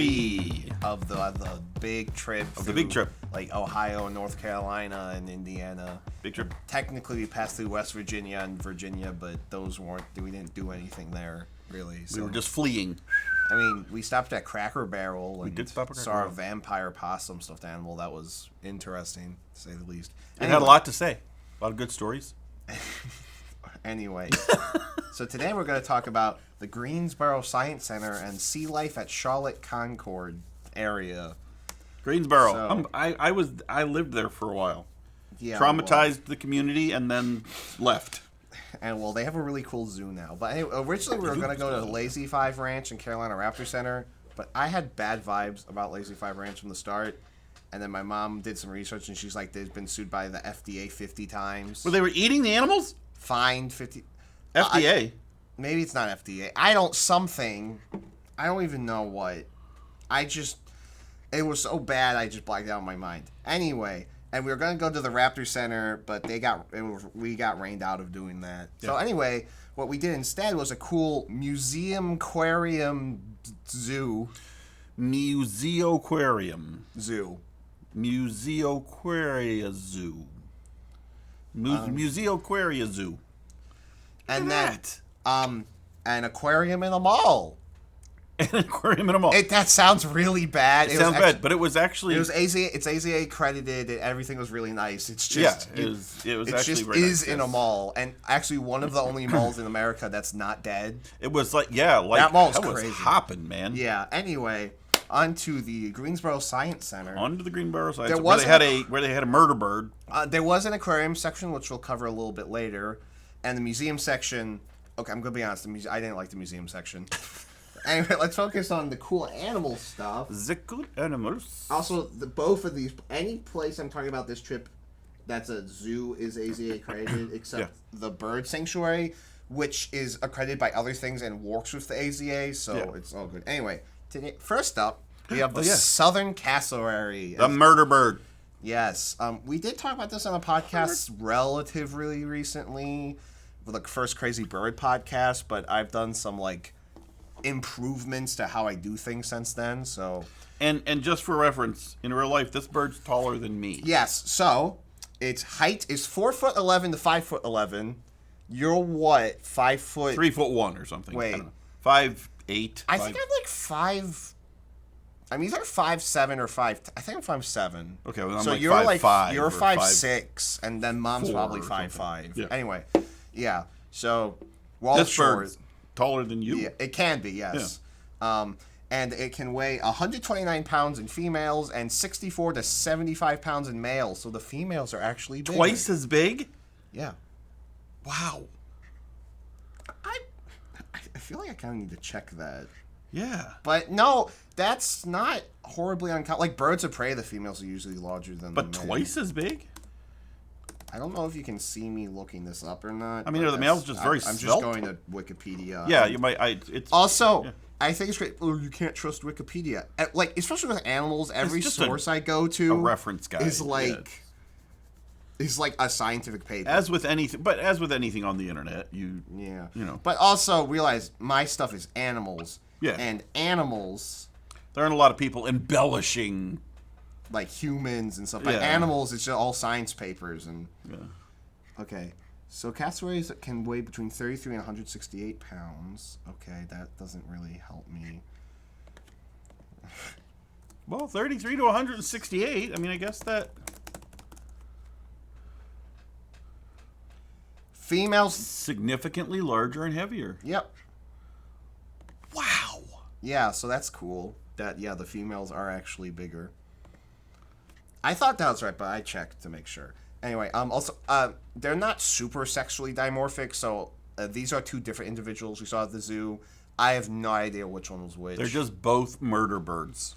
3 of the big trip. Of the big trip. Like Ohio and North Carolina and Indiana. Big trip. Technically, we passed through West Virginia and Virginia, but we didn't do anything there, really. So. We were just fleeing. I mean, we stopped at Cracker Barrel and did stop at Cracker saw a Barrel. vampire possum stuffed animal. That was interesting, to say the least. It had a lot to say. A lot of good stories. Anyway, so today we're going to talk about the Greensboro Science Center and sea life at Charlotte Concord area. Greensboro. So- I lived there for a while. Yeah, Traumatized the community and then left. And they have a really cool zoo now. But anyway, originally we were going to go to Lazy Five Ranch and Carolina Raptor Center, but I had bad vibes about Lazy Five Ranch from the start. And then my mom did some research, and she's like, they've been sued by the FDA 50 times. Well, they were eating the animals? Fined 50... FDA. Maybe it's not FDA. I don't even know what. It was so bad I just blacked out in my mind. Anyway, and we were going to go to the Raptor Center, but we got rained out of doing that. Yeah. So anyway, what we did instead was a cool museum-aquarium zoo. Museoquarium. Zoo. Museoquaria Zoo. Museoquaria Zoo. And then an aquarium in a mall. An aquarium in a mall. That sounds really bad. It sounds bad, but it was actually... It was AZA. It's AZA accredited, and everything was really nice. It's just... Yeah, it was it actually just very is nice, in a mall, and actually one of the only malls in America that's not dead. It was like, yeah, like... That mall's was crazy. Hopping, man. Yeah, anyway, on to the Greensboro Science Center. On to the Greensboro Science Center, where they had a murder bird. There was an aquarium section, which we'll cover a little bit later, and the museum section... Okay, I'm going to be honest. I didn't like the museum section. Anyway, let's focus on the cool animal stuff. The cool animals. Also, both of these, any place I'm talking about this trip that's a zoo is AZA accredited, except the bird sanctuary, which is accredited by other things and works with the AZA, so it's all good. Anyway, today, first up, we have the Southern Cassowary. The murder bird. Yes. We did talk about this on a podcast relatively recently, with the first Crazy Bird podcast, but I've done some, improvements to how I do things since then, so... And just for reference, in real life, this bird's taller than me. Yes, so, its height is 4'11" to 5'11". You're what, 5 foot... 3'1" or something. Wait. 5'8". I think I'm 5... I'm either 5'7" or 5... I think I'm 5'7". Okay, well, I'm so like you're 5'5". You're 5'6", and then mom's 4 probably or 5'5". Yeah. Anyway, yeah, so... Wall this short, bird's taller than you? Yeah, it can be, yes. Yeah. And it can weigh 129 pounds in females and 64 to 75 pounds in males. So the females are actually bigger. Twice as big? Yeah. Wow. I feel like I kind of need to check that. Yeah. But no, that's not horribly uncommon. Like birds of prey, the females are usually larger than the males. But twice as big? I don't know if you can see me looking this up or not. I mean, are the males just very I'm svelte? just going to Wikipedia. Yeah, you might. Also, I think it's great. Oh, you can't trust Wikipedia. Especially with animals, every source I go to... A reference guide. Is like a scientific paper. As with anything on the internet, you know. But also realize my stuff is animals. Yeah. And animals... There aren't a lot of people embellishing... like humans and stuff. But animals, it's just all science papers. And okay, so cassowaries can weigh between 33 and 168 pounds. Okay, that doesn't really help me. Well, 33 to 168. I mean, I guess that... Females... significantly larger and heavier. Yep. Wow. Yeah, so that's cool. The females are actually bigger. I thought that was right, but I checked to make sure. Anyway, also, they're not super sexually dimorphic, so these are two different individuals we saw at the zoo. I have no idea which one was which. They're just both murder birds.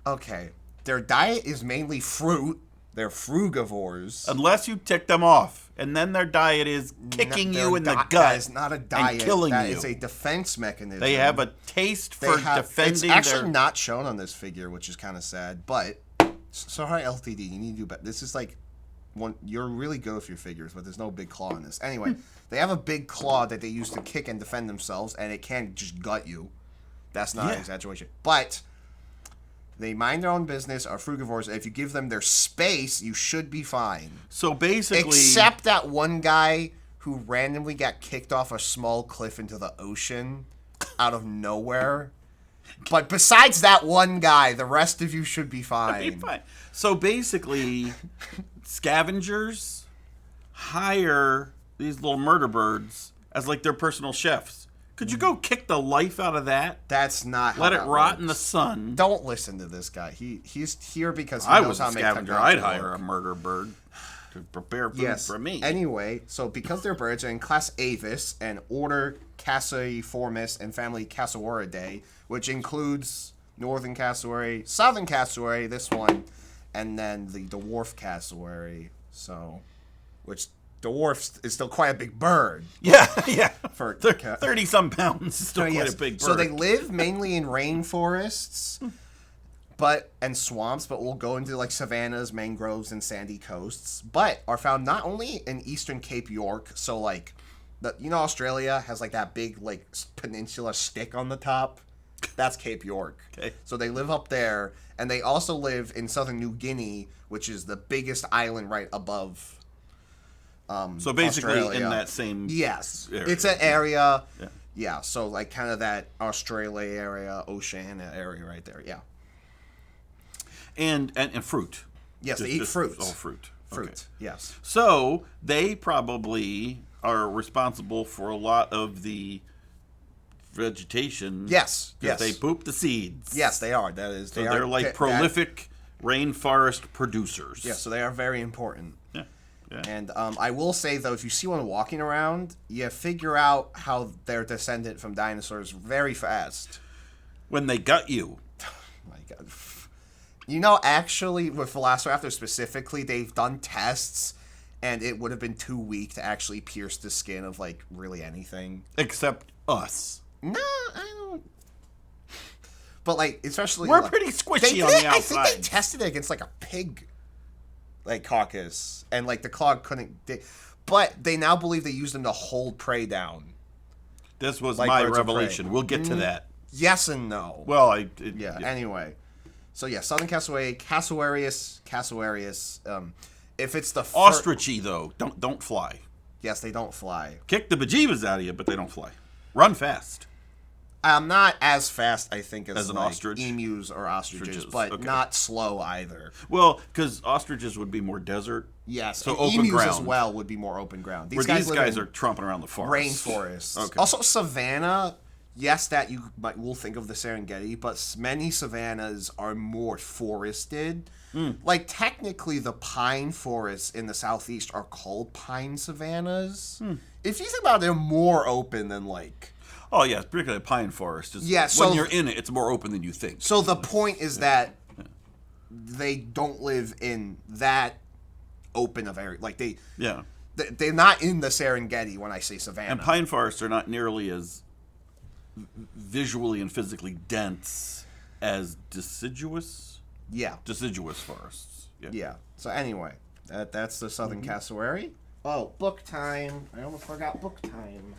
Okay. Their diet is mainly fruit. They're frugivores. Unless you tick them off. And then their diet is kicking you in the gut. That is not a diet. And killing you. That is a defense mechanism. They have a taste for defending It's actually not shown on this figure, which is kind of sad, but... Sorry, LTD, you need to do better. This is like you're really good with your figures, but there's no big claw in this. Anyway, they have a big claw that they use to kick and defend themselves, and it can just gut you. That's not an exaggeration. But They mind their own business, are frugivores. If you give them their space, you should be fine. So basically, Except that one guy who randomly got kicked off a small cliff into the ocean out of nowhere. But besides that one guy, the rest of you should be fine. So basically, scavengers hire these little murder birds as like their personal chefs. Could you go kick the life out of that? That's not how Let it that rot works. in the sun. Don't listen to this guy. He's here because he I knows was how a to make scavenger. technology I'd hire work. a murder bird to prepare food Yes. for me. Anyway, so because they're birds, are in class Avis and order Cassaiformis and family Cassauridae, which includes northern cassowary, southern cassowary, this one, and then the dwarf cassowary. So, which dwarf is still quite a big bird. Yeah. For 30-some pounds is still So, quite yes. a big bird. So they live mainly in rainforests, and swamps, but will go into like savannas, mangroves, and sandy coasts. But are found not only in eastern Cape York, so like, Australia has like that big like peninsula stick on the top. That's Cape York. Okay. So they live up there, and they also live in southern New Guinea, which is the biggest island right above. So basically, Australia. in that same Yes, area. it's an area. Yeah. Yeah, so like kind of that Australia area, Oceania area right there. Yeah. and fruit. Yes, they eat fruit. All fruit. Fruit. Okay. Yes. So they probably are responsible for a lot of the vegetation. Yes. 'cause Yes. They poop the seeds. Yes, they are. That is. So they're like prolific rainforest producers. Yes, so they are very important. Yeah. Yeah. And I will say though, if you see one walking around, you figure out how they're descendant from dinosaurs very fast. When they gut you. My God. Actually, with Velociraptor specifically, they've done tests, and it would have been too weak to actually pierce the skin of like really anything. Except us. No, I don't. But like, especially We're like, pretty squishy on I the think outside. they tested it against like a pig, like carcass, and like the claw couldn't. But they now believe they used them to hold prey down. This was Like my birds of prey. revelation. We'll get to that. Yes and no. Well, Yeah. Anyway, so yeah, southern cassowary, Cassoarius. If it's the Ostrichy though, don't fly. yes, they don't fly. Kick the bejeebas out of you, but they don't fly. Run fast. I'm not as fast, I think, as an like ostrich? emus or ostriches, Ostriches, but okay. not slow either. Well, because ostriches would be more desert. Yes, So and open emus ground. as well would be more open ground. Where These these live guys in are tromping around the forest. rainforests. Okay. Also, savanna. Yes, that will think of the Serengeti, but many savannas are more forested. Like technically, the pine forests in the southeast are called pine savannas. If you think about it, they're more open than like. Oh yeah, particularly pine forest. Yeah, so- when you're in it, it's more open than you think. So the point is that they don't live in that open of area. Like Yeah, they're not in the Serengeti when I say savanna. and pine forests are not nearly as visually and physically dense as deciduous forests. Yeah. So anyway, that's the southern cassowary. Oh, book time! I almost forgot book time.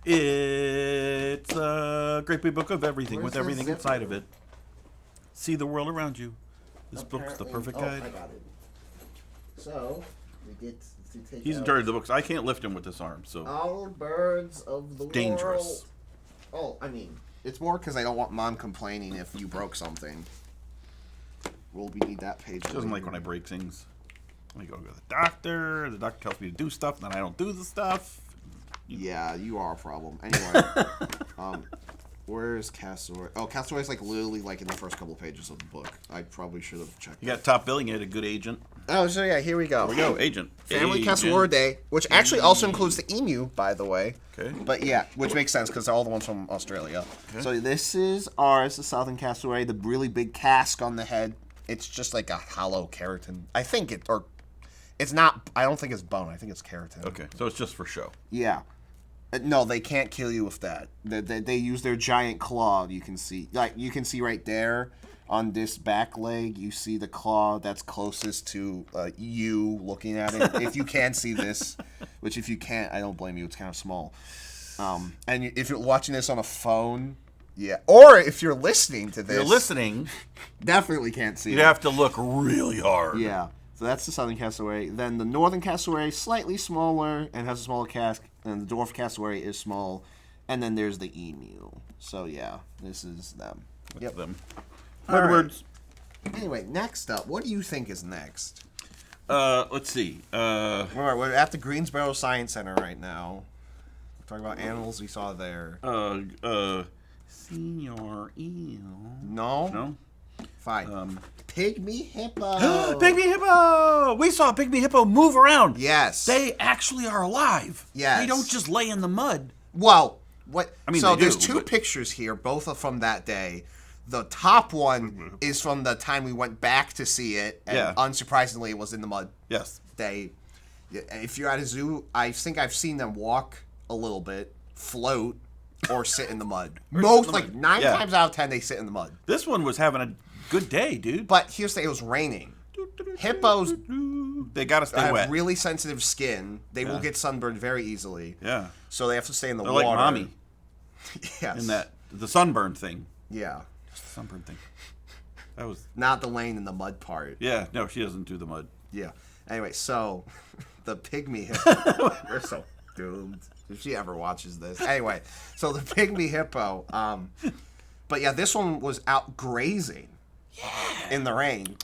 It's a great big book of everything Where's with the everything zipper? inside of it. See the world around you. This book's the Apparently- perfect I guide. got it. So we get to take. He's in out charge of the books. I can't lift him with this arm, so All birds of the dangerous. world. Oh, I mean, it's more because I don't want Mom complaining if you broke something. Well, we need that page. She doesn't like when I break things. We go to the doctor. The doctor tells me to do stuff, and then I don't do the stuff. Yeah, you are a problem. Anyway, where's Cassowary? Oh, Cassowary's like literally like in the first couple pages of the book. I probably should have checked. You got top billing. You had a good agent. Oh, so yeah, here we go. Here we go, agent. Family Agent. Cassauridae, which actually also includes the emu, by the way. Okay. But yeah, which makes sense because they're all the ones from Australia. So this is ours, the southern cassowary, the really big casque on the head. It's just like a hollow keratin. I think it, or it's not. I don't think it's bone. I think it's keratin. Okay, so it's just for show. Yeah. No, they can't kill you with that. They use their giant claw. You can see, right there on this back leg. You see the claw that's closest to you looking at it. If you can see this, which if you can't, I don't blame you. It's kind of small. And if you're watching this on a phone, Yeah. Or if you're listening to this, If you're listening, definitely can't see you'd it. have to look really hard. Yeah. So that's the southern cassowary. Then the northern cassowary, slightly smaller and has a smaller casque. And the dwarf cassowary is small. And then there's the emu. So yeah, this is them. Yep. Them. All right. Words. Anyway, next up, what do you think is next? Let's see. All right, we're at the Greensboro Science Center right now. We're talking about animals we saw there. Senior eel. No? No? Fine. Pygmy hippo. Pygmy hippo! We saw a pygmy hippo move around. Yes. They actually are alive. Yes. They don't just lay in the mud. Well, what? I mean, so they there's do, two but- pictures here, both are from that day. The top one is from the time we went back to see it, and Yeah. unsurprisingly, it was in the mud. Yes. If you're at a zoo, I think I've seen them walk a little bit, float, or sit in the mud. Most, like, 9 Yeah. times out of 10, they sit in the mud. This one was having a good day, dude. But here's the thing, it was raining. Hippos They gotta stay have wet. really sensitive skin. They will get sunburned very easily. Yeah. So they have to stay in the They're water. like mommy Yes. in the sunburn thing. Yeah. Sunburn thing. That was. Not the laying in the mud part. Yeah. No, she doesn't do the mud. Yeah. Anyway, so the pygmy hippo. We're so doomed if she ever watches this. Anyway, so the pygmy hippo. But yeah, this one was out grazing in the rain.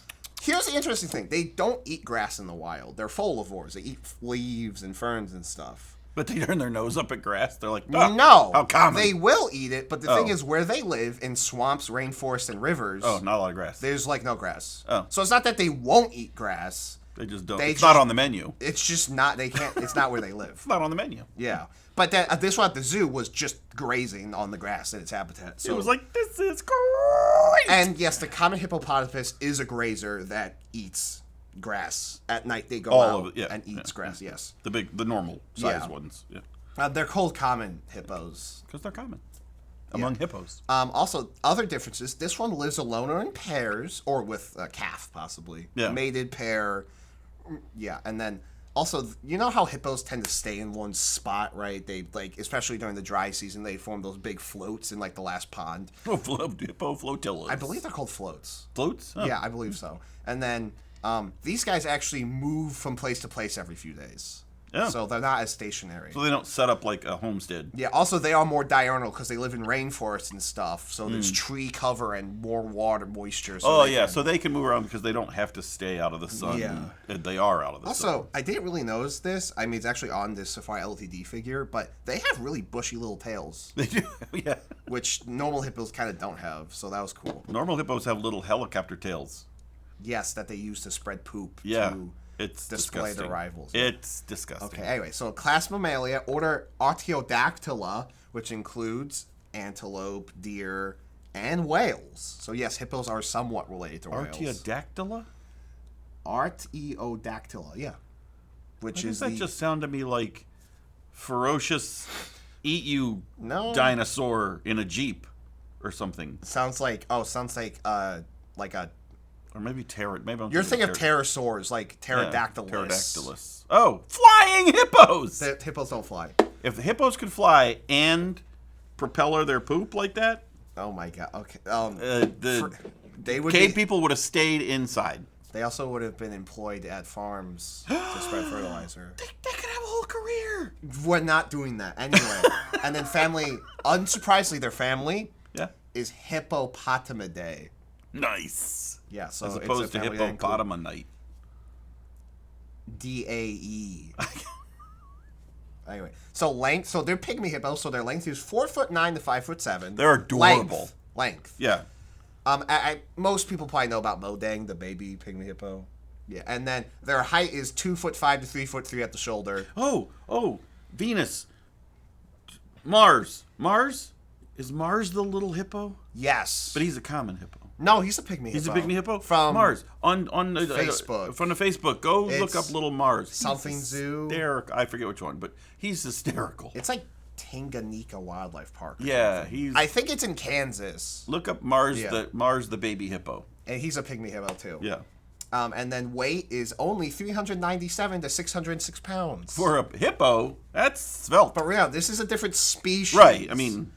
Here's the interesting thing: they don't eat grass in the wild. They're folivores. They eat leaves and ferns and stuff. But they turn their nose up at grass. They're like, oh, No, how common. they will eat it. But the thing Oh. is, where they live in swamps, rainforests, and rivers, Oh, not a lot of grass. there's like no grass. Oh. So it's not that they won't eat grass. They just don't. They It's just- not on the menu. It's just not. They can't. It's not where they live. It's not on the menu. Yeah, but that this one at the zoo was just grazing on the grass in its habitat. So It was like, this is great. and yes, the common hippopotamus is a grazer that eats grass at night. They go All out of it, yeah, and eats yeah, grass. Yes, the normal size Yeah. ones. Yeah. they're called common hippos. Because they're common among hippos. Also, other differences. This one lives alone or in pairs, or with a calf, possibly. Yeah. Mated pair. Yeah, and then also, you know how hippos tend to stay in one spot, right? They like, especially during the dry season, they form those big floats in like the last pond. Hippo flotillas. I believe they're called floats. Floats? Oh. Yeah, I believe so. And then these guys actually move from place to place every few days. Yeah. So they're not as stationary. So they don't set up like a homestead. Yeah, also they are more diurnal because they live in rainforests and stuff. So Hmm. there's tree cover and more water moisture. So Oh, they yeah. can- So they can move around because they don't have to stay out of the sun. Yeah. And they are out of the sun. Also, I didn't really notice this. I mean, it's actually on this Safari LTD figure, but they have really bushy little tails, They do. Yeah. which normal hippos kind of don't have. So that was cool. Normal hippos have little helicopter tails. Yes, that they use to spread poop Yeah. to It's display disgusting. their rivals. It's disgusting. Okay, anyway, so class Mammalia, order Artiodactyla, which includes antelope, deer, and whales. So yes, hippos are somewhat related to whales. Artiodactyla? Artiodactyla, yeah. Which Why is does that the just sound to me like ferocious eat you No. dinosaur in a jeep or something? sounds like like a Or maybe maybe I'm you're thinking of pter- pterosaurs, like yeah, pterodactylus. Pterodactylus. Oh, flying hippos! The hippos don't fly. If the hippos could fly and propeller their poop like that, Oh my god. Okay. They would cave be, people would have stayed inside. They also would have been employed at farms to spread fertilizer. They could have a whole career. We're not doing that anyway. And then family, unsurprisingly, their family Yeah. is Hippopotamidae. Nice. Yeah, so As it's opposed a to family that includes hippopotamonite. DAE. Anyway, so length. So they're pygmy hippos. So their length is 4'9" to 5'7". They're adorable. Length. Yeah. Most people probably know about Modang, the baby pygmy hippo. Yeah, and then their height is 2'5" to 3'3" at the shoulder. Oh, Venus. Mars. Is Mars the little hippo? Yes, But he's a common hippo. no, he's a pygmy hippo. He's a pygmy hippo from Mars on Facebook. From the Facebook, go look It's up Little Mars. He's something zoo. hysterical. I forget which one, but he's hysterical. It's like Tanganyika Wildlife Park. or Yeah, something. he's. I think it's in Kansas, Look up Mars, Yeah. Mars the baby hippo. and he's a pygmy hippo too. Yeah, And then weight is only 397 to 606 pounds. for a hippo, that's svelte. But yeah, this is a different species. Right. I mean,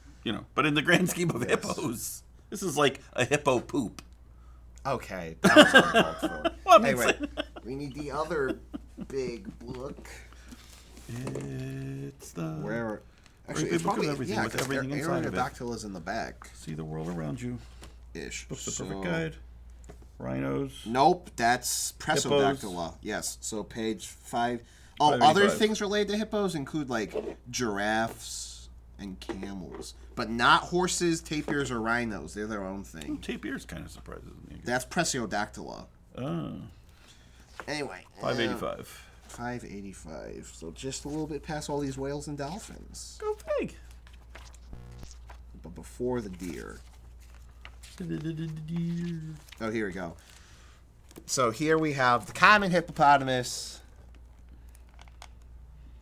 But in the grand scheme of hippos, this is like a hippo poop. Okay, that was uncalled for. Well, I mean, Anyway, we need the other big book. it's the Where? Actually, big it's book of probably everything with everything inside of it. Aerodactyl is in the back. See the world around you. Ish. Book's the perfect guide. Rhinos. Nope, that's Presodactyla. Yes. So page 5. Oh, other 585. things related to hippos include like giraffes and camels, but not horses, tapirs, or rhinos. They're their own thing. Tapirs kind of surprises me. That's Presiodactyla. Oh. Anyway. 585. 585. So just a little bit past all these whales and dolphins, Go big. but before the deer. Oh, here we go. So here we have the common hippopotamus,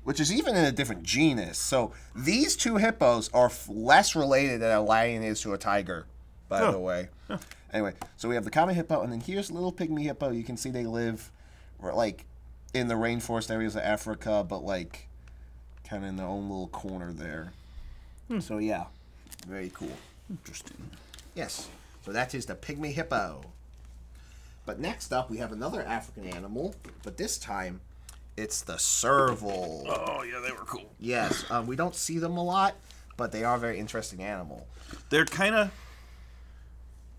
which is even in a different genus. So these two hippos are less related than a lion is to a tiger, by the way. Anyway, so we have the common hippo, and then here's a little pygmy hippo. You can see they live like in the rainforest areas of Africa, but like kind of in their own little corner there. So yeah, very cool. Interesting. Yes. So that is the pygmy hippo. But next up, we have another African animal, but this time it's the serval. Oh, yeah, they were cool. Yes, we don't see them a lot, but they are a very interesting animal. They're kind of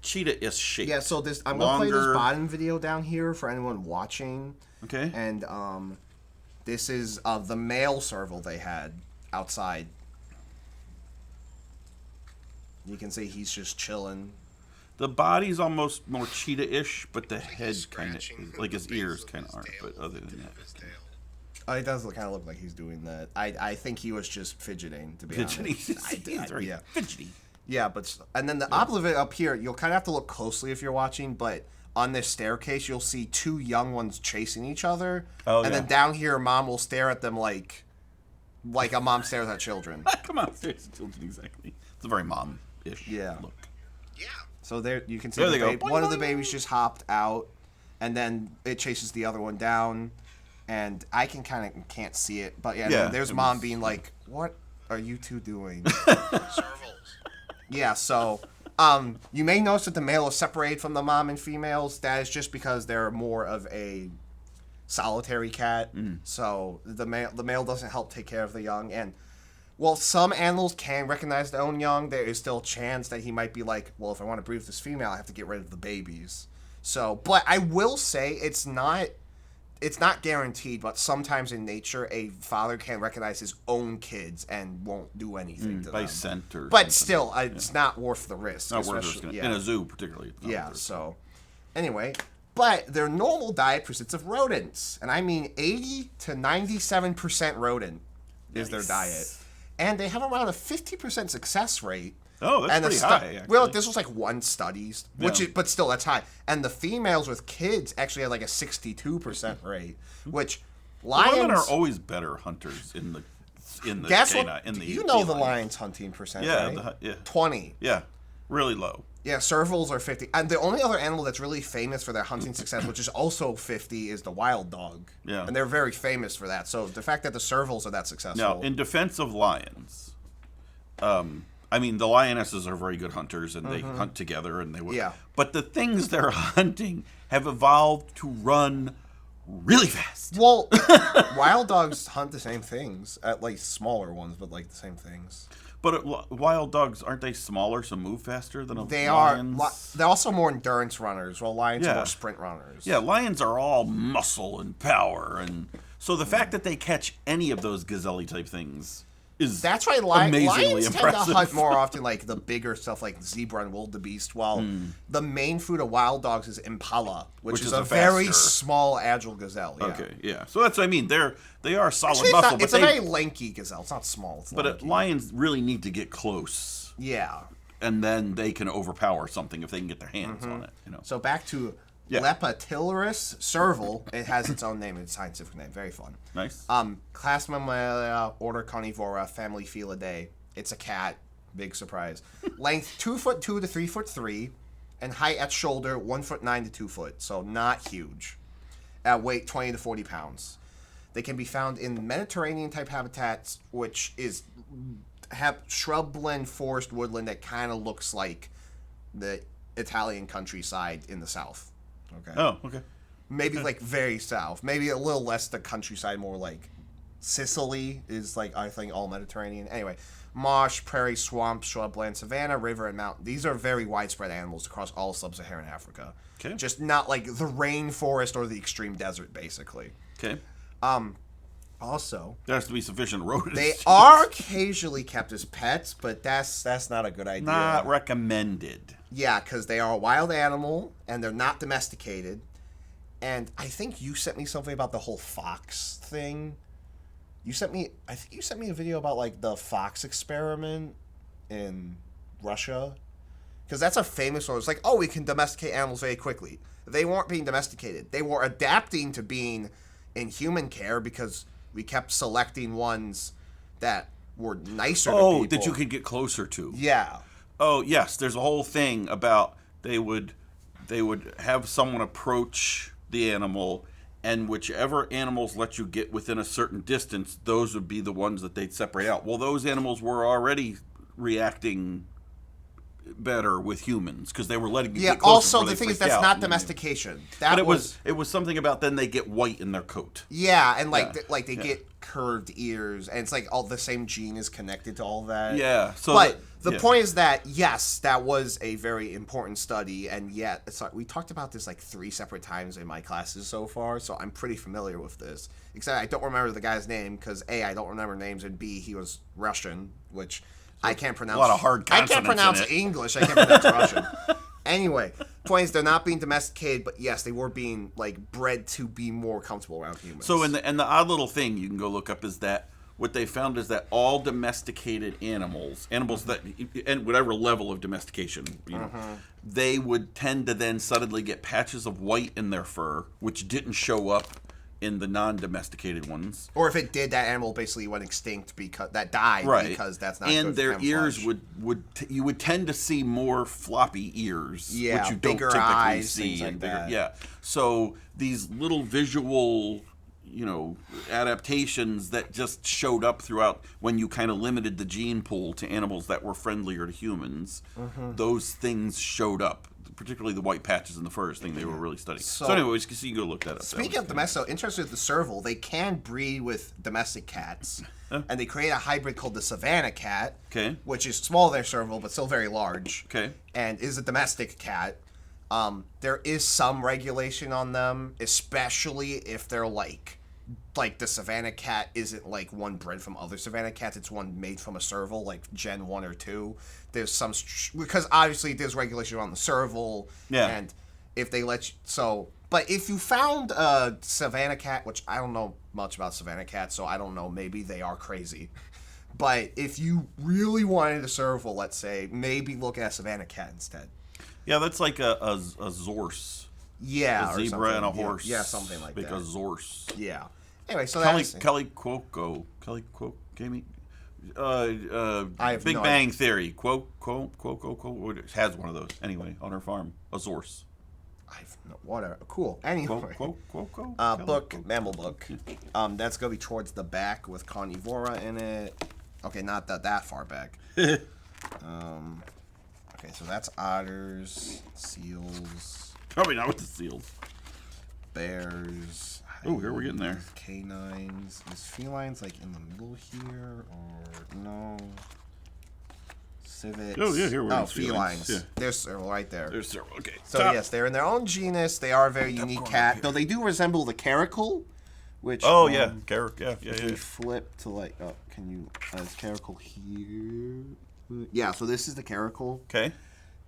cheetah-ish shaped. Yeah, so I'm going to play this Longer. bottom video down here for anyone watching. Okay. And this is the male serval they had outside. You can see he's just chilling. The body's almost more cheetah-ish, but the head kind of, like his ears kind of aren't. But other than that, It does kind of look like he's doing that. I think he was just fidgeting, to be fidgety. honest. He's very yeah. fidgety. Yeah, but and then the opposite up here, you'll kind of have to look closely if you're watching, but on this staircase, you'll see two young ones chasing each other. Oh, and yeah. then down here, mom will stare at them like a mom stares at children. Come on, seriously, children, exactly. It's a very mom-ish Yeah. look. So there you can see There they go. one of the babies just hopped out, and then it chases the other one down, and I can't see it, but yeah, Yeah, there's it mom was- being like, "What are you two doing?" Yeah, so you may notice that the male is separated from the mom and females. That is just because they're more of a solitary cat. So the male doesn't help take care of the young. And while some animals can recognize their own young, there is still a chance that he might be like, well, if I want to breed with this female, I have to get rid of the babies. So, but I will say it's not guaranteed, but sometimes in nature, a father can recognize his own kids and won't do anything to By them. scent or But something. still, it's not worth the risk. Not worth especially- risking it. yeah. In a zoo, particularly. It's not Yeah, worth it. so anyway, but their normal diet consists of rodents, and I mean 80 to 97% rodent is their Nice. diet, and they have around a 50% success rate. Oh, that's And the pretty high, actually. well, this was like one study, which Yeah. is, but still that's high. And the females with kids actually had like a 62% rate, which lions Women are always better hunters in the Guess canine, what? in the You know the feline. lion's hunting percent, Yeah, right? yeah. 20. Yeah, really low. Yeah, servals are 50. And the only other animal that's really famous for their hunting success, which is also 50, is the wild dog. Yeah. And they're very famous for that. So the fact that the servals are that successful. Now, in defense of lions, I mean, the lionesses are very good hunters, and they hunt together, and they would. Yeah. But the things they're hunting have evolved to run really fast. Well, wild dogs hunt the same things, at like smaller ones, but like the same things. But wild dogs, aren't they smaller, so move faster than a They lions? are. They're also more endurance runners, while lions are Yeah. more sprint runners. Yeah, lions are all muscle and power, and so the fact that they catch any of those gazelle type things is That's why amazingly lions tend impressive. to hunt more often like the bigger stuff like zebra and wildebeest, while the main food of wild dogs is impala, which is a very faster. small, agile gazelle. Yeah. Okay, yeah. So that's what I mean. They are solid Actually, muscle, it's but a very lanky gazelle. It's not small. It's but lanky. lions really need to get close, Yeah. and then they can overpower something if they can get their hands on it. You know. So back to Yeah. Leptotylurus serval. It has its own name, its scientific name. Very fun. Nice. Class Mammalia, order Carnivora, family Felidae. It's a cat. Big surprise. Length 2'2" to 3'3", and height at shoulder 1'9" to 2 foot. So not huge. At weight 20 to 40 pounds. They can be found in Mediterranean type habitats, which is have shrubland, forest, woodland that kind of looks like the Italian countryside in the south. Okay. Oh, okay. Maybe like very south. Maybe a little less the countryside, more like Sicily is like, I think, all Mediterranean. Anyway, marsh, prairie, swamp, shrubland, savanna, river, and mountain. These are very widespread animals across all sub-Saharan Africa. Okay. Just not like the rainforest or the extreme desert, basically. Okay. Also, There has to be sufficient rodents. they are occasionally kept as pets, but that's not a good idea. not recommended. Yeah, because they are a wild animal and they're not domesticated. And I think you sent me something about the whole fox thing. I think you sent me a video about like the fox experiment in Russia. Because that's a famous one. It's like, oh, we can domesticate animals very quickly. They weren't being domesticated. They were adapting to being in human care because we kept selecting ones that were nicer to people. That you could get closer to. Yeah. Oh, yes. There's a whole thing about they would have someone approach the animal, and whichever animals let you get within a certain distance, those would be the ones that they'd separate out. Well, those animals were already reacting better with humans because they were letting you get closer. Also, the thing is, that's not domestication. But it was something about then they get white in their coat. Yeah, and they get curved ears, and it's like all the same gene is connected to all that. Yeah. So but the point is that, yes, that was a very important study, and yet we talked about this like 3 separate times in my classes so far, so I'm pretty familiar with this. Except I don't remember the guy's name because A, I don't remember names, and B, he was Russian, which I can't pronounce. A lot of hard consonants. I can't pronounce English. I can't pronounce Russian. Anyway, point is they're not being domesticated, but yes, they were being like bred to be more comfortable around humans. So and the odd little thing you can go look up is that what they found is that all domesticated animals that and whatever level of domestication, they would tend to then suddenly get patches of white in their fur, which didn't show up in the non-domesticated ones. Or if it did, that animal basically went extinct because that died because that's not and good their for ears camouflage. you would tend to see more floppy ears, Yeah, which you bigger don't typically eyes, see, things like and bigger. that. Yeah, so these little visual, adaptations that just showed up throughout when you kind of limited the gene pool to animals that were friendlier to humans. Those things showed up. Particularly the white patches in the fur thing they were really studying. So anyways, you can go look that up. Speaking of domestic, interested in the serval, they can breed with domestic cats, and they create a hybrid called the Savannah cat, which is smaller than serval but still very large, and is a domestic cat. There is some regulation on them, especially if they're like the Savannah cat isn't like one bred from other Savannah cats. It's one made from a serval, like Gen 1 or 2. There's some... because obviously there's regulation on the serval. Yeah. And if they let you... So... But if you found a Savannah cat, which I don't know much about Savannah cats, so I don't know, maybe they are crazy. But if you really wanted a serval, let's say, maybe look at a Savannah cat instead. Yeah, that's like a Zorse. Yeah, a zebra and a horse. Yeah, something like that. Because Zorse. Yeah. Anyway, so Kelly Cuoco. Jamie. I have Big no Bang idea. Theory. Cuoco has one of those anyway on her farm. A Zorse. Whatever. Cool. Anyway. Cuoco. Book, mammal book. That's gonna be towards the back with Carnivora in it. Okay, not that far back. Okay, so that's otters, seals, Probably not with the seals. bears. Oh, here we're getting there. Canines. Is felines like in the middle here or no? Civet. Oh, yeah, here we're in felines. felines. Yeah. There's several right there. There's several. Okay. So yes, they're in their own genus. They are a very unique cat, though they do resemble the caracal, which Yeah, yeah. we flip to like, can you? Is caracal here? Yeah. So this is the caracal. Okay.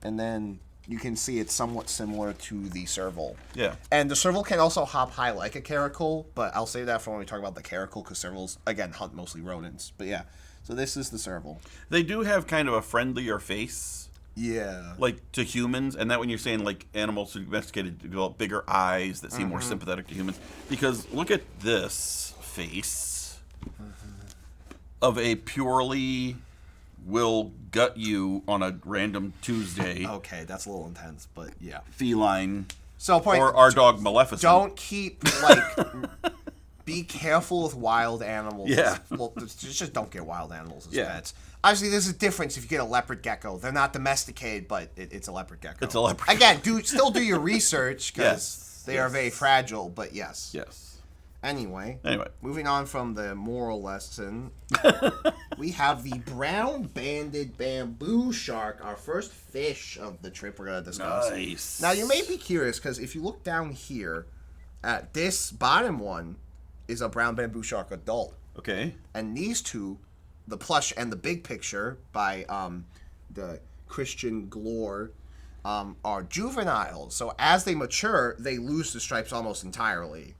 And then you can see it's somewhat similar to the serval. Yeah. And the serval can also hop high like a caracal, but I'll save that for when we talk about the caracal, because servals, again, hunt mostly rodents. But yeah, so this is the serval. They do have kind of a friendlier face. Yeah. Like to humans, and that when you're saying like animals who domesticated develop bigger eyes that seem more sympathetic to humans. Because look at this face of a purely will gut you on a random Tuesday Okay, that's a little intense, but yeah. feline So point. or our dog Maleficent. Don't keep like Be careful with wild animals. Yeah. Well, just don't get wild animals as Yeah. pets. Obviously, there's a difference if you get a leopard gecko. They're not domesticated, but it's a leopard gecko. It's a leopard. Again, still do your research because Yes. they are very fragile. But yes. Yes. Anyway, moving on from the moral lesson, we have the brown-banded bamboo shark, our first fish of the trip we're going to discuss. Nice. Now, you may be curious because if you look down here at this bottom one is a brown bamboo shark adult. Okay. And these two, the plush and the big picture by the Christian Glore, are juveniles. So as they mature, they lose the stripes almost entirely.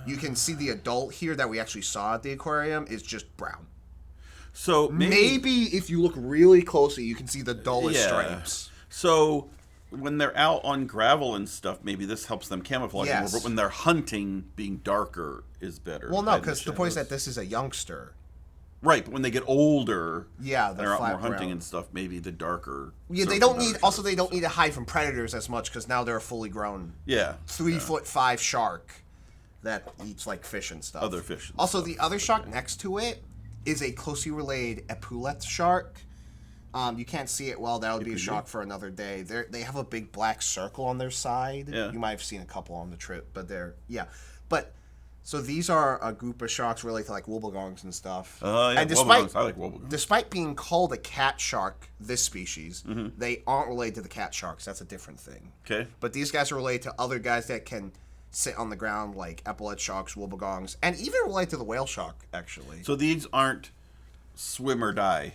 You can see the adult here that we actually saw at the aquarium is just brown. So Maybe if you look really closely, you can see the dullest stripes. So when they're out on gravel and stuff, maybe this helps them camouflage more. But when they're hunting, being darker is better. Well, no, because the point is that this is a youngster. Right, but when they get older, yeah, they're out more hunting brown. and stuff. Maybe the darker. Yeah, they don't need. Also, they don't need to hide from predators as much because now they're a fully grown. Yeah. 3'5" shark that eats like fish and stuff. Other fish. Also, the other shark next to it is a closely related epaulet shark. You can't see it well. That would be a shark for another day. They have a big black circle on their side. Yeah. You might have seen a couple on the trip, but but. So these are a group of sharks related to like wobblegongs and stuff. Yeah, and wobblegongs. I like wobblegongs. Despite being called a cat shark, this species, they aren't related to the cat sharks. That's a different thing. Okay. But these guys are related to other guys that can sit on the ground, like epaulet sharks, wobblegongs, and even related to the whale shark, actually. So these aren't swim or die.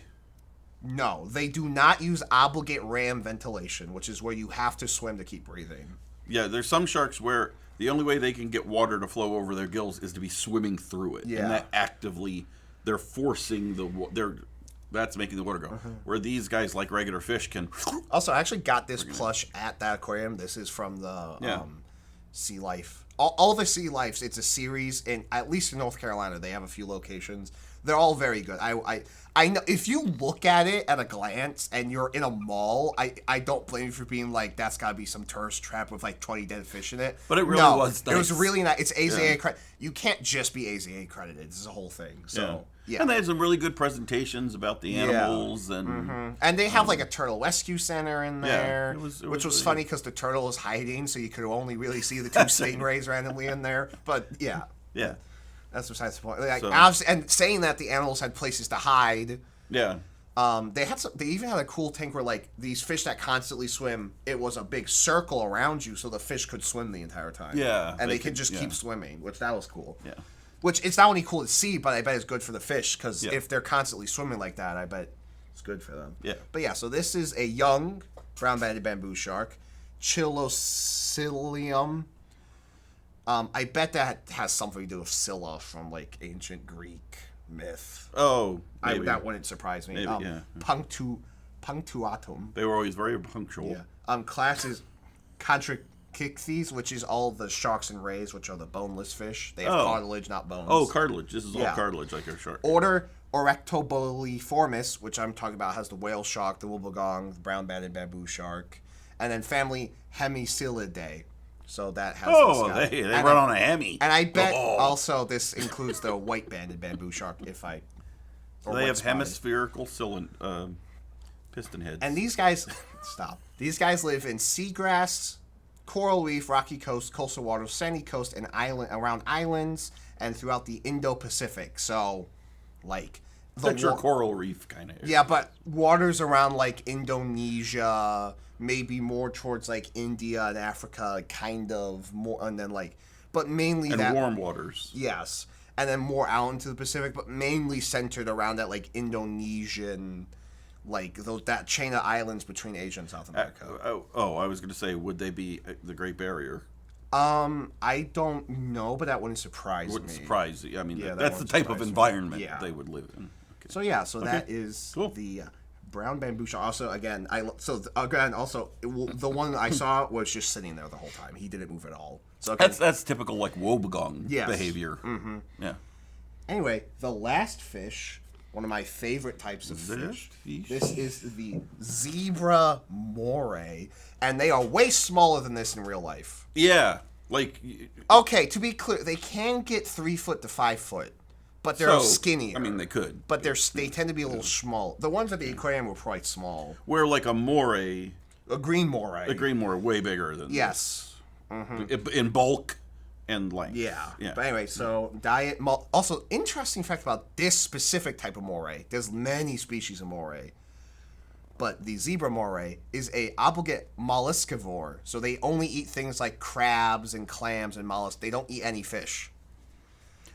No, they do not use obligate ram ventilation, which is where you have to swim to keep breathing. Yeah, there's some sharks where the only way they can get water to flow over their gills is to be swimming through it. Yeah. And that actively, they're forcing that's making the water go. Where these guys, like regular fish, can... Also, I actually got this plush at that aquarium. This is from the Sea Life. All the Sea Lifes, it's a series, and at least in North Carolina, they have a few locations. They're all very good. I know if you look at it at a glance and you're in a mall, I don't blame you for being like, that's got to be some tourist trap with like 20 dead fish in it. But it really was nice. It was really nice. It's AZA credit. You can't just be AZA credited. This is a whole thing. So, yeah. And they had some really good presentations about the animals. And and they have like a turtle rescue center in there, it was which was really funny because the turtle was hiding, so you could only really see the two stingrays randomly in there. But yeah. That's besides the point. Like, obviously, and saying that the animals had places to hide. Yeah. They even had a cool tank where like these fish that constantly swim, it was a big circle around you, so the fish could swim the entire time. Yeah. And they could just keep swimming, which that was cool. Yeah. Which it's not only cool to see, but I bet it's good for the fish because if they're constantly swimming like that, I bet it's good for them. Yeah. But yeah, so this is a young brown-banded bamboo shark, Chilocilium. I bet that has something to do with Scylla from like ancient Greek myth. Oh, maybe. That wouldn't surprise me. Maybe, yeah. Punctuatum. They were always very punctual. Yeah. Class is Contrichthys, which is all the sharks and rays, which are the boneless fish. They have cartilage, not bones. Oh, cartilage. This is all cartilage, like a shark. Order Orectoboliformis, which I'm talking about, has the whale shark, the wobblegong, the brown-banded bamboo shark, and then family Hemicyllidae. So that has this guy. They run on a hemi. And I bet also this includes the white-banded bamboo shark, they have hemispherical piston heads. And these guys, These guys live in seagrass, coral reef, rocky coast, coastal waters, sandy coast, and around islands, and throughout the Indo-Pacific. So, like picture coral reef kind of area. Yeah, but waters around like Indonesia, maybe more towards like India and Africa, kind of more, and then like, but mainly and warm waters. Yes, and then more out into the Pacific, but mainly centered around that like Indonesian, like that chain of islands between Asia and South America. I was going to say, would they be the Great Barrier? I don't know, but that wouldn't surprise me. Wouldn't surprise you. I mean, Yeah, that's the type of environment they would live in. Okay. So yeah, that is the brown bamboo shark. Also, again, the one I saw was just sitting there the whole time. He didn't move at all. So that's typical like wobbegong behavior. Mm-hmm. Yeah. Anyway, the last fish, one of my favorite types of fish. This is the zebra moray, and they are way smaller than this in real life. Yeah. Like, Okay, to be clear, they can get 3 foot to 5 foot, but they're so, skinnier. I mean, they could. but they tend to be a little small. The ones at the aquarium were quite small. Where like a moray, A green moray. a green moray, way bigger than Yes. this. In bulk and length. Yeah. Yeah. But anyway, so also, interesting fact about this specific type of moray. There's many species of moray. But the zebra moray is a obligate molluscivore. So they only eat things like crabs and clams and mollusks. They don't eat any fish.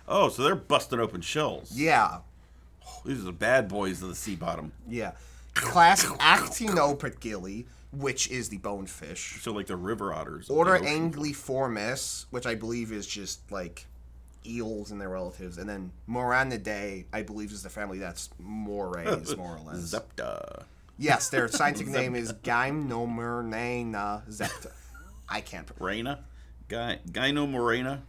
Oh, so they're busting open shells. Yeah. These are the bad boys of the sea bottom. Yeah. Class Actinopterygii, which is the bonefish. So like the river otters. of Order the ocean. Angliformis, which I believe is just like eels and their relatives, and then Moranidae, I believe, is the family that's morays, more or less. Zepta. Yes, their scientific name is Gymnomyrnana zepta. I can't. Reina? Gynomorena?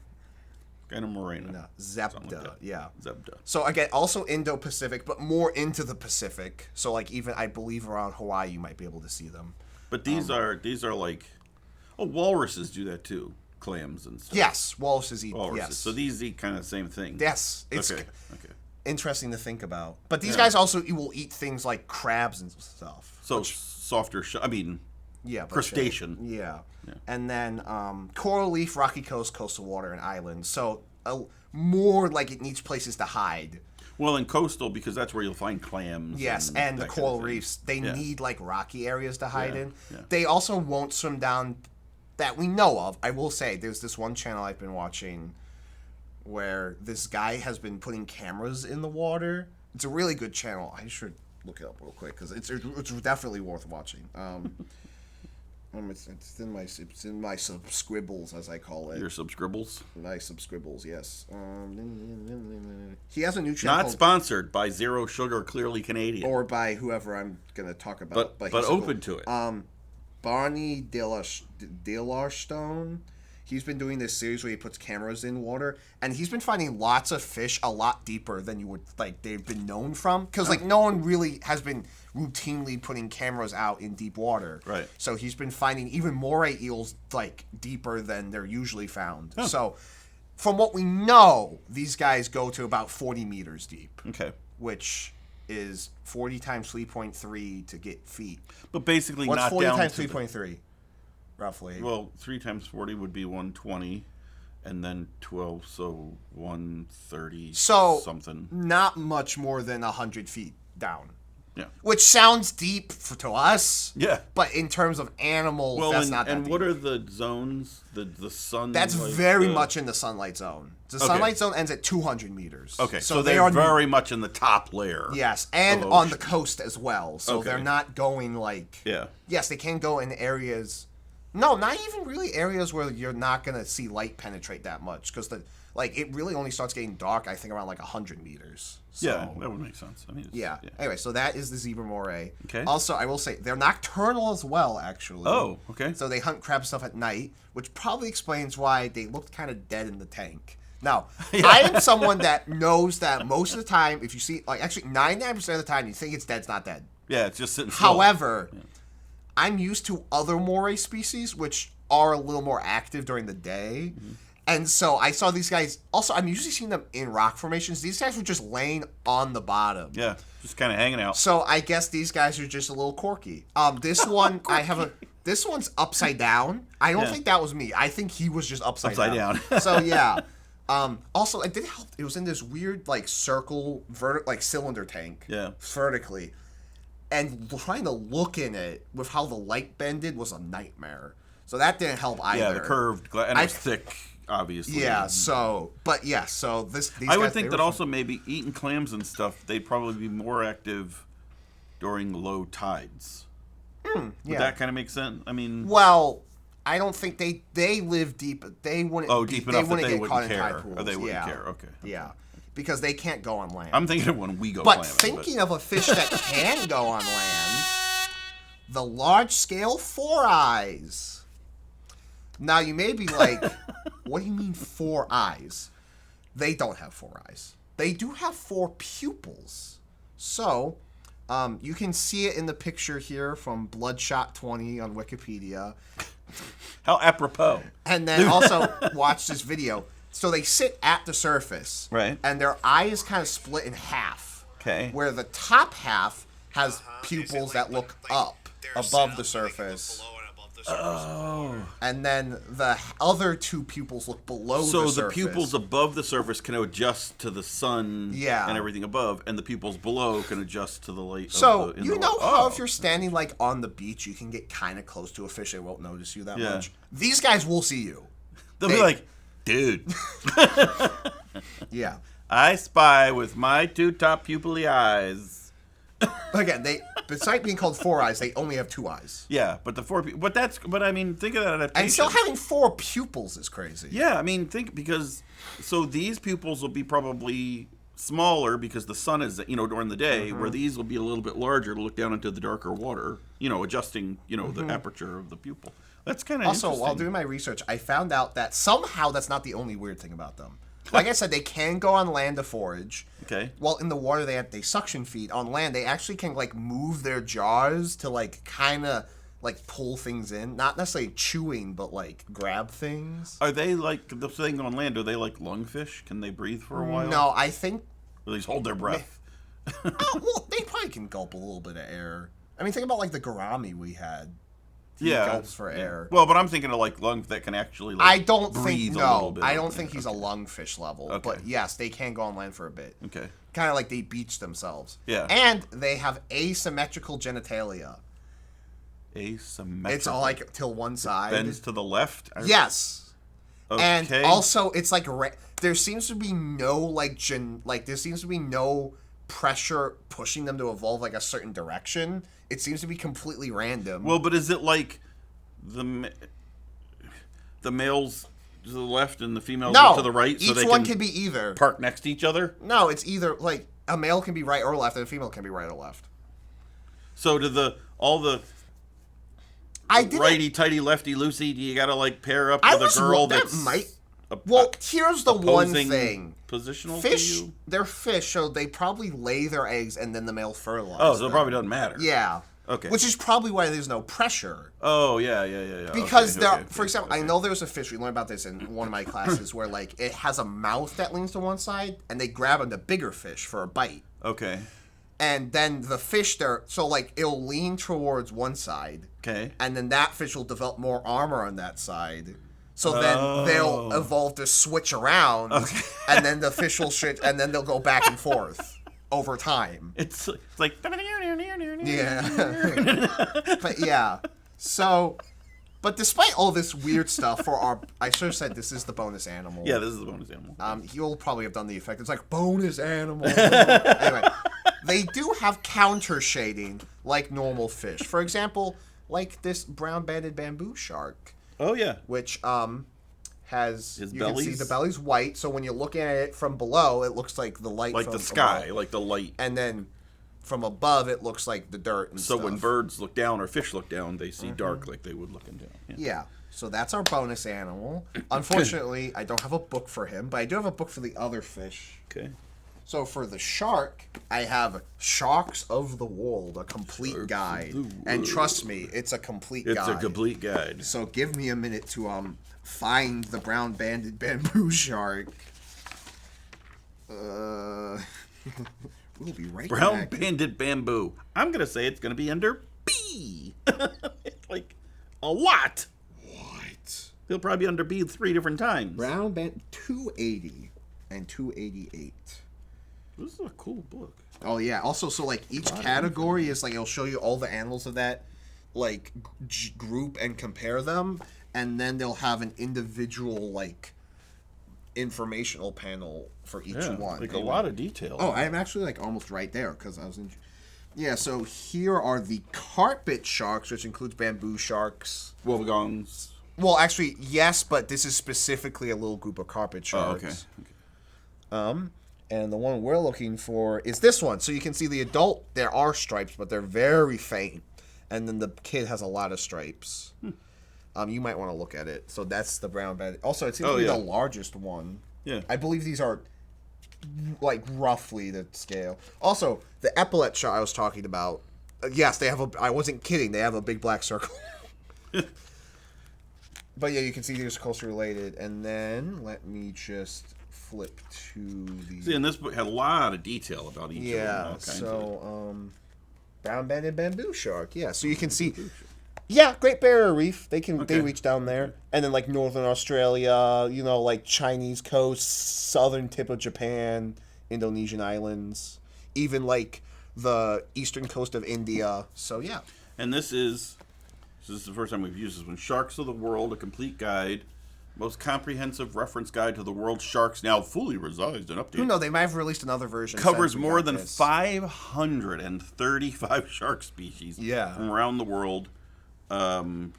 Gynomorena. No, zepta. Something like that. Yeah. Zepta. So again, also Indo-Pacific, but more into the Pacific. So like even I believe around Hawaii, you might be able to see them. But these are like, walruses do that too. Clams and stuff. Yes, walruses eat. Walruses. Yes. So these eat kind of the same thing. Yes, it's Okay. interesting to think about. But these guys also will eat things like crabs and stuff. So softer. Yeah, but crustacean. Yeah. And then coral reef, rocky coast, coastal water, and islands. So more like it needs places to hide. Well, in coastal, because that's where you'll find clams. Yes, and the that kind of coral thing. reefs, they Yeah. need like rocky areas to hide in. yeah. They also won't swim down that we know of. I will say there's this one channel I've been watching where this guy has been putting cameras in the water. It's a really good channel. I should look it up real quick because it's definitely worth watching. It's in my subscribbles, as I call it. Your subscribbles. My subscribbles, yes. He has a new channel Not called- sponsored by Zero Sugar, clearly Canadian. or by whoever I'm gonna talk about. but he's open to it. Barney Dillarstone. He's been doing this series where he puts cameras in water, and he's been finding lots of fish a lot deeper than you would like they've been known from, because like no one really has been routinely putting cameras out in deep water. Right. So he's been finding even moray eels like deeper than they're usually found. So from what we know, these guys go to about 40 meters deep, Okay. which is 40 times 3.3 to get feet. But basically What's not 40 down times to the- 3.3? Roughly. Well, 3 times 40 would be 120, and then 12, so 130 So something. not much more than 100 feet down. Yeah. Which sounds deep to us. Yeah. But in terms of animals, Well, that's and, not that and deep. what are the zones? The sun. That's like very the- much in the sunlight zone. The sunlight zone ends at 200 meters. Okay, so they they're are very much in the top layer. Yes, and of on the ocean. coast as well. So Okay. they're not going like. Yeah. Yes, they can go in areas. No, not even really areas where you're not gonna see light penetrate that much, because it really only starts getting dark. I think around like 100 meters. So, Yeah, that would make sense. I mean, it's, yeah. Anyway, so that is the zebra moray. Okay. Also, I will say they're nocturnal as well, actually. Oh, okay. So they hunt crab stuff at night, which probably explains why they looked kind of dead in the tank. Now, I am someone that knows that most of the time, if you see, like, actually 99% of the time, you think it's dead, it's not dead. Yeah, it's just sitting still. However, I'm used to other moray species, which are a little more active during the day. Mm-hmm. And so I saw these guys. Also, I'm usually seeing them in rock formations. These guys were just laying on the bottom. Yeah, just kind of hanging out. So I guess these guys are just a little quirky. This one, this one's upside down. I don't think that was me. I think he was just upside Upside down. So yeah. Also, it did help. It was in this weird like circle, cylinder tank. Yeah. Vertically. And trying to look in it with how the light bended was a nightmare. So that didn't help either. Yeah, the curved glass, and it was thick, obviously. Yeah, so these I would guys, think they that were also maybe eating clams and stuff, they'd probably be more active during low tides. Would yeah. that kind of make sense? I mean, Well, I don't think they live deep. They wouldn't. oh, deep they enough that wouldn't they get caught wouldn't in tide care. pools. Or they wouldn't yeah. care. Okay. Yeah, because they can't go on land. I'm thinking of when we go but clamming. thinking of a fish that can go on land, the large-scale four eyes. Now you may be like, what do you mean 4 eyes? They don't have 4 eyes. They do have 4 pupils. So, you can see it in the picture here from Bloodshot 20 on Wikipedia. How apropos. And then also watch this video. So they sit at the surface. Right. And their eye is kind of split in half. Okay. Where the top half has pupils that look up above the surface. Oh. And then the other two pupils look below the surface. So the pupils above the surface can adjust to the sun and everything above, and the pupils below can adjust to the light. So you know how if you're standing like on the beach, you can get kind of close to a fish, they won't notice you that much. These guys will see you. They'll be like, dude. Yeah. I spy with my two top pupilly eyes. Again, besides being called four eyes, they only have two eyes. Yeah, but but I mean, think of that adaptation. And still having four pupils is crazy. Yeah, I mean, so these pupils will be probably smaller because the sun is, during the day, where these will be a little bit larger to look down into the darker water, adjusting, the aperture of the pupil. That's kind of Also, interesting. while doing my research, I found out that somehow that's not the only weird thing about them. Like I said, they can go on land to forage. Okay. Well, in the water, they suction feed. On land, they actually can, move their jaws to, kind of, pull things in. Not necessarily chewing, but, grab things. Are they, the thing on land, are they like lungfish? Can they breathe for a while? No, I think... Or at least hold their breath? Well, they probably can gulp a little bit of air. I mean, think about, the gourami we had. He gulps for air. Well, but I'm thinking of lung that can actually I don't breathe think a little bit. I don't think he's a lungfish level. Okay. But yes, they can go on land for a bit. Okay. Kind of like they beach themselves. Yeah. And they have asymmetrical genitalia. Asymmetrical. It's all till one side. Bends to the left. Yes. Okay. And also it's there seems to be no there seems to be no pressure pushing them to evolve a certain direction. It seems to be completely random. Well, but is it like the males to the left and the females to the right? So each one can be either. Park next to each other? No, it's either a male can be right or left and a female can be right or left. So do all the righty tighty lefty loosey, do you gotta pair up with a girl here's the one thing. Positional fish, to you? They're fish, so they probably lay their eggs and then the male fertilizes. Oh, so it probably doesn't matter. Yeah. Okay. Which is probably why there's no pressure. Oh, yeah. Because for example, I know there's a fish, we learned about this in one of my classes, where it has a mouth that leans to one side, and they grab on the bigger fish for a bite. Okay. And then the fish it'll lean towards one side. Okay. And then that fish will develop more armor on that side. So then they'll evolve to switch around, and then the fish will and then they'll go back and forth over time. It's like... Yeah. But yeah. So, but despite all this weird stuff I should have said this is the bonus animal. Yeah, this is the bonus animal. You'll probably have done the effect. It's like, bonus animal. Anyway, they do have counter shading like normal fish. For example, like this brown-banded bamboo shark. Oh, yeah. Which has His you belly's... can see the belly's white, so when you're looking at it from below, it looks like the light like from the sky, below. like the light. And then from above, it looks like the dirt and so stuff. when birds look down or fish look down, they see dark like they would looking down. Yeah. So that's our bonus animal. Unfortunately, I don't have a book for him, but I do have a book for the other fish. Okay. So for the shark, I have Sharks of the World, a complete guide. And trust me, it's a complete guide. It's a complete guide. So give me a minute to find the brown-banded bamboo shark. We'll be right back. Brown-banded bamboo. I'm going to say it's going to be under B. Like, a lot. What? He'll probably be under B 3 different times. Brown band 280 and 288. This is a cool book. Oh yeah. Also, so each category is it'll show you all the animals of that group and compare them, and then they'll have an individual informational panel for each one. Like a lot of detail. Oh, I'm actually almost right there because I was in. Yeah. So here are the carpet sharks, which includes bamboo sharks. Wobbegongs. Well, actually, yes, but this is specifically a little group of carpet sharks. Oh, okay. And the one we're looking for is this one. So you can see the adult, there are stripes, but they're very faint. And then the kid has a lot of stripes. You might want to look at it. So that's the brown bed. Also, it seems to be the largest one. Yeah. I believe these are roughly the scale. Also, the epaulet shark I was talking about, yes, they have I wasn't kidding, they have a big black circle. But yeah, you can see these are closely related. And then let me just flip to the. See, and this book had a lot of detail about each of them. Yeah. All kinds of- So brown-banded bamboo shark. Yeah. So you can see. Yeah, Great Barrier Reef. They reach down there, and then like northern Australia, like Chinese coast, southern tip of Japan, Indonesian islands, even like the eastern coast of India. So yeah, And this is the first time we've used this one. Sharks of the World: A Complete Guide, most comprehensive reference guide to the world's sharks, now fully revised and updated. who knows? They might have released another version. Covers since we more got than this. 535 shark species Yeah. from around the world. I mean,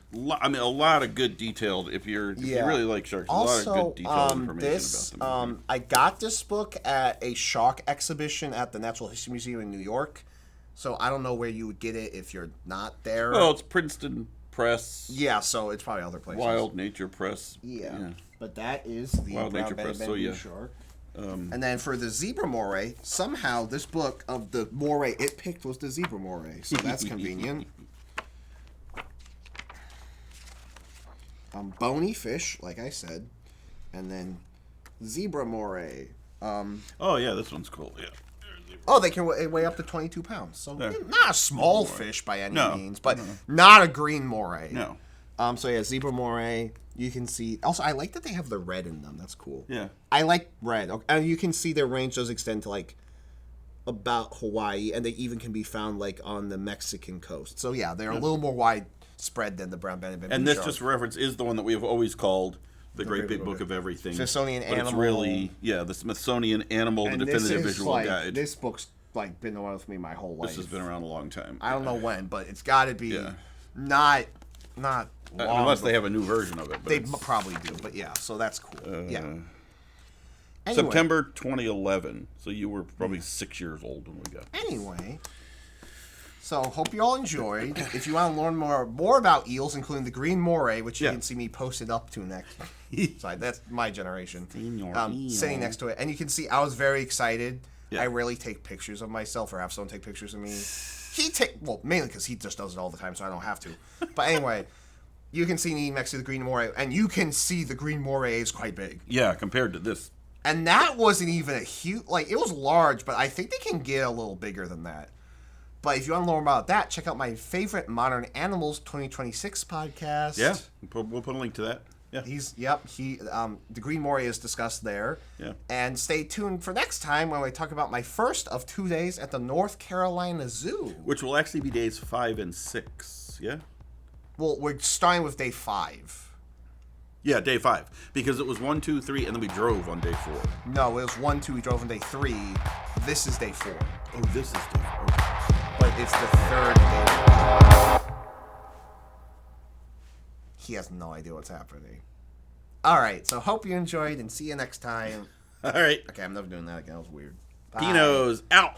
a lot of good detailed. If you really like sharks, Also, a lot of good detailed information this about them. I got this book at a shark exhibition at the Natural History Museum in New York. So I don't know where you would get it if you're not there. Well, it's Princeton Press, Yeah, so it's probably other places. Wild Nature Press. Yeah. But that is the Wild Nature brown-banded Press, so bamboo yeah. shark. And then for the zebra moray, somehow this book of the moray it picked was the zebra moray, so that's convenient. Bony fish, like I said, and then zebra moray. Oh yeah, this one's cool. Yeah. Oh, they can weigh up to 22 pounds. So Yeah. not a small fish by any No. means, but not a green moray. No. So yeah, zebra moray. You can see. Also, I like that they have the red in them. That's cool. Yeah. I like red. And you can see their range does extend to like about Hawaii, and they even can be found like on the Mexican coast. So yeah, they're a little more widespread than the brown-banded bamboo And this shark. just reference is the one that we have always called the Great Big Book of Everything. Smithsonian but Animal. It's really the Smithsonian Animal, And the this definitive is, visual like, guide. This book's like been around with me my whole life. This has been around a long time. I don't know when, but it's got to be Yeah. not long. Unless they have a new version of it. But They it's, probably do, but yeah. So that's cool. Yeah. Anyway, September 2011. So you were probably 6 years old when we got this. Anyway, so hope you all enjoyed. If you want to learn more about eels, including the green moray, which you Yeah. can see me posted up to next. Sorry, that's my generation. Senior Sitting eel. next to it, and you can see I was very excited. Yeah. I rarely take pictures of myself or have someone take pictures of me. Mainly because he just does it all the time, so I don't have to. But anyway, you can see me next to the green moray, and you can see the green moray is quite big. Yeah, compared to this. And that wasn't even a huge, it was large, but I think they can get a little bigger than that. But if you want to learn about that, check out my favorite Modern Animals 2026 podcast. Yeah, we'll put a link to that. Yeah. The green moray is discussed there. Yeah. And stay tuned for next time when we talk about my first of 2 days at the North Carolina Zoo. Which will actually be days 5 and 6. Yeah? Well, we're starting with day 5. Yeah, day 5. Because it was 1, 2, 3, and then we drove on day 4. No, it was 1, 2, we drove on day 3. This is day 4. Oh, this is day 4. Okay. But it's the third day. He has no idea what's happening. Alright, so hope you enjoyed and see you next time. All right. Okay, I'm never doing that again. That was weird. Bye. Pinos out.